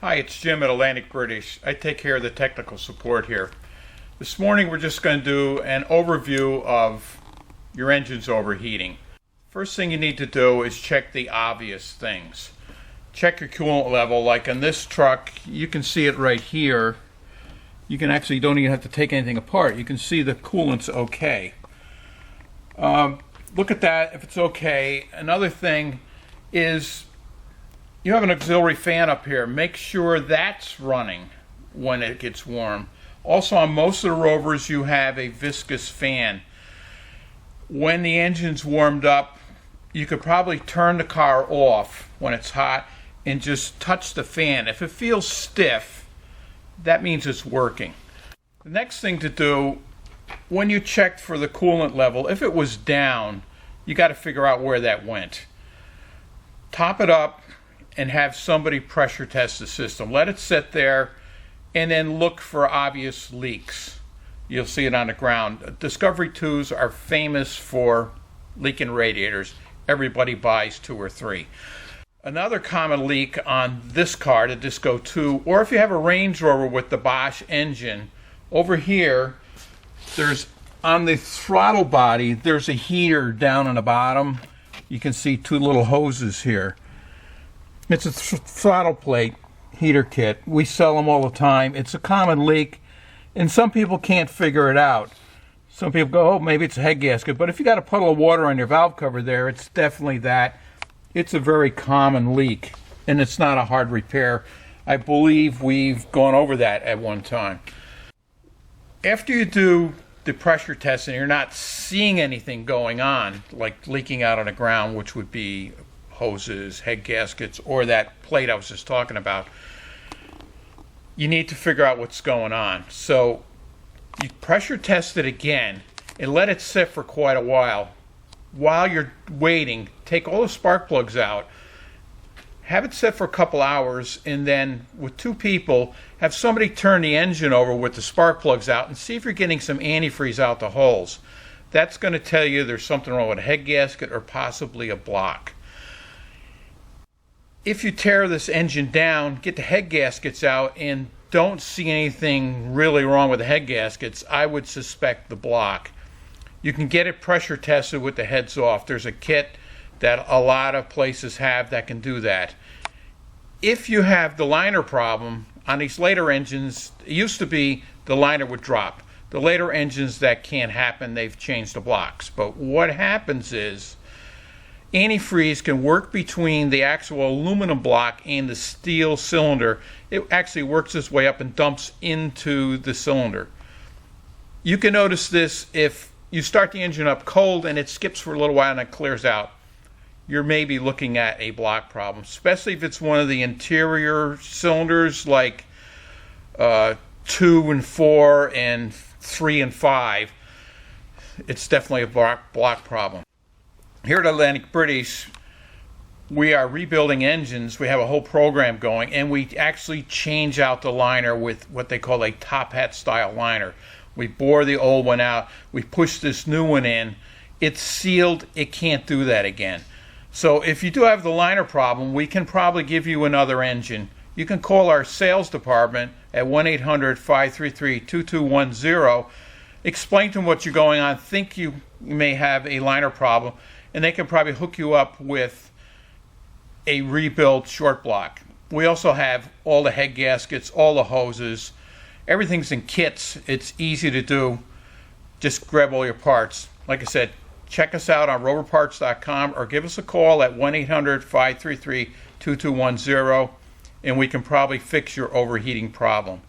Hi, it's Jim at Atlantic British. I take care of the technical support here. This morning we're just going to do an overview of your engine's overheating. First thing you need to do is check the obvious things. Check your coolant level. Like on this truck, you can see it right here. You can actually don't even have to take anything apart. You can see the coolant's okay. Look at that if it's okay. Another thing is you have an auxiliary fan up here. Make sure that's running when it gets warm. Also, on most of the Rovers you have a viscous fan. When the engine's warmed up, you could probably turn the car off when it's hot and just touch the fan. If it feels stiff, that means it's working. The next thing to do, when you checked for the coolant level, if it was down, you got to figure out where that went. Top it up and have somebody pressure test the system. Let it sit there and then look for obvious leaks. You'll see it on the ground. Discovery 2s are famous for leaking radiators. Everybody buys 2 or 3. Another common leak on this car, the Disco 2, or if you have a Range Rover with the Bosch engine, over here, there's on the throttle body, there's a heater down on the bottom. You can see 2 little hoses here. It's a throttle plate heater kit. We sell them all the time. It's a common leak, and some people can't figure it out. Some people go, oh, maybe it's a head gasket. But if you got a puddle of water on your valve cover there, it's definitely that. It's a very common leak, and it's not a hard repair. I believe we've gone over that at one time. After you do the pressure test and you're not seeing anything going on, like leaking out on the ground, which would be hoses, head gaskets, or that plate I was just talking about, you need to figure out what's going on. So you pressure test it again and let it sit for quite a while. While you're waiting, take all the spark plugs out, have it sit for a couple hours, and then with 2 people, have somebody turn the engine over with the spark plugs out and see if you're getting some antifreeze out the holes. That's going to tell you there's something wrong with a head gasket or possibly a block. If you tear this engine down, get the head gaskets out and don't see anything really wrong with the head gaskets, I would suspect the block. You can get it pressure tested with the heads off. There's a kit that a lot of places have that can do that. If you have the liner problem, on these later engines, it used to be the liner would drop. The later engines, that can't happen. They've changed the blocks. But what happens is antifreeze can work between the actual aluminum block and the steel cylinder. It actually works its way up and dumps into the cylinder. You can notice this if you start the engine up cold and it skips for a little while and it clears out. You're maybe looking at a block problem, especially if it's one of the interior cylinders like 2 and 4 and 3 and 5. It's definitely a block problem. Here at Atlantic British, we are rebuilding engines. We have a whole program going, and we actually change out the liner with what they call a top hat style liner. We bore the old one out. We push this new one in. It's sealed. It can't do that again. So if you do have the liner problem, we can probably give you another engine. You can call our sales department at 1-800-533-2210. Explain to them what you're going on. Think you may have a liner problem, and they can probably hook you up with a rebuilt short block. We also have all the head gaskets, all the hoses. Everything's in kits. It's easy to do. Just grab all your parts. Like I said, check us out on roverparts.com or give us a call at 1-800-533-2210, and we can probably fix your overheating problem.